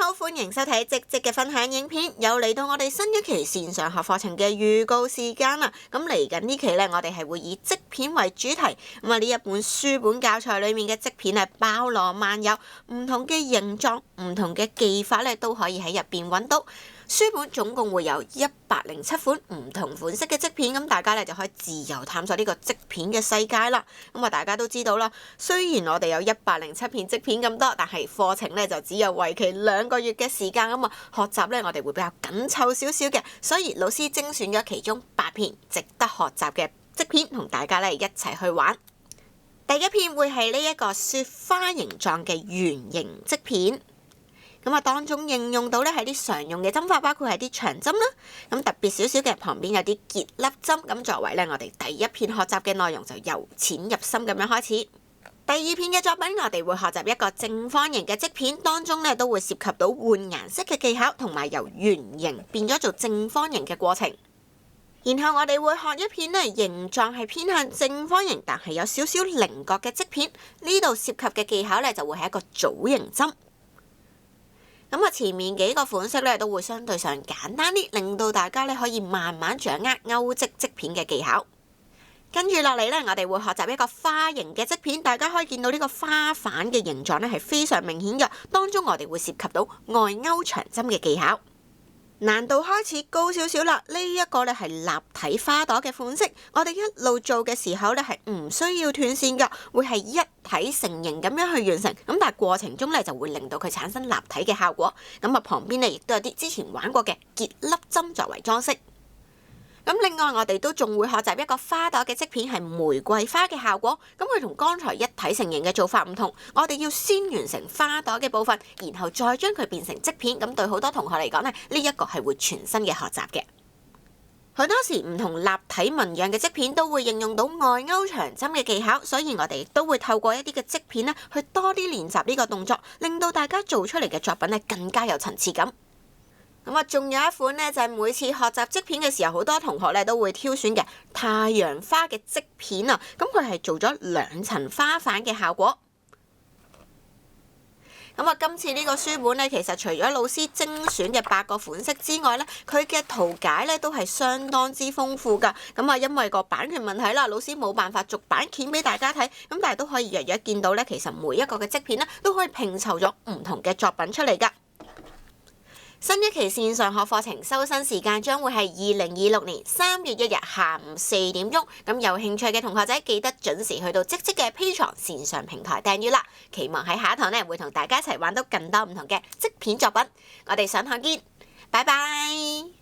好，歡迎收睇嘖嘖嘅分享影片，又嚟到我哋新一期線上學課程嘅預告時間啦。咁嚟緊呢期呢，我哋係會以嘖片為主題。咁啊，呢一本書本教材裡面嘅嘖片係包羅萬有，唔同嘅形狀、唔同嘅技法呢，都可以喺入邊揾到。書本總共會有107款唔同款式嘅嘖片，咁大家咧就可以自由探索呢個嘖片嘅世界啦。咁啊，大家都知道啦，雖然我哋有107片嘖片咁多，但係課程咧就只有為期2個月嘅時間，咁啊學習咧我哋會比較緊湊少少嘅，所以老師精選咗其中8片值得學習嘅嘖片，同大家咧一齊去玩。第一片會係呢一個雪花形狀嘅圓形嘖片。咁啊，當中應用到咧係啲常用嘅針法，包括係啲長針啦。咁特別少少嘅旁邊有啲結粒針。咁作為咧我哋第一片學習嘅內容，就由淺入深咁樣開始。第二片嘅作品，我哋會學習一個正方形嘅嘖片，當中咧都會涉及到換顏色嘅技巧，同埋由圓形變咗做正方形嘅過程。然後我哋會學一片咧形狀係偏向正方形，但係有少少棱角嘅嘖片。呢度涉及嘅技巧咧就會係一個組形針。咁啊，前面幾個款式咧都會相對上簡單啲，令到大家咧可以慢慢掌握勾織嘖片嘅技巧。跟住落嚟咧，我哋會學習一個花形嘅嘖片，大家可以見到呢個花瓣嘅形狀咧係非常明顯嘅，當中我哋會涉及到外勾長針嘅技巧。難度開始高少少啦，呢一個咧係立體花朵嘅款式，我哋一路做嘅時候咧係唔需要斷線㗎，會係一體成型咁樣去完成。咁但係過程中咧就會令到佢產生立體嘅效果。咁啊，旁邊咧亦都有啲之前玩過嘅結粒針作為裝飾。咁另外我哋都仲會學習一個花朵嘅嘖片，係玫瑰花嘅效果。咁佢同剛才一體成型嘅做法唔同，我哋要先完成花朵嘅部分，然後再將佢變成嘖片。咁對好多同學嚟講呢，呢一個係會全新嘅學習嘅。好多時唔同立體紋樣嘅嘖片都會應用到外勾長針嘅技巧，所以我哋都會透過一啲嘅嘖片呢去多啲練習呢個動作，令到大家做出嚟嘅作品呢更加有層次感。咁啊，仲有一款呢，就係每次學習嘖片嘅時候，好多同學咧都會挑選嘅太陽花嘅嘖片啊。咁佢係做咗2層花瓣嘅效果。咁啊，今次呢個書本呢，其實除咗老師精選嘅8個款式之外呢，佢嘅圖解呢都係相當之豐富㗎。咁啊，因為個版權問題啦，老師冇辦法逐版片俾大家睇。咁但係都可以約約見到呢，其實每一個嘅嘖片呢，都可以拼湊咗唔同嘅作品出嚟㗎。新一期線上學課程收生時間將會係2026年3月1日下午4點鐘，咁有興趣嘅同學仔記得準時去到嘖嘖嘅 Patreon 線上平台訂閱啦。期望喺下一堂呢會同大家一齊玩到更多唔同嘅嘖片作品。我哋上堂見，拜拜。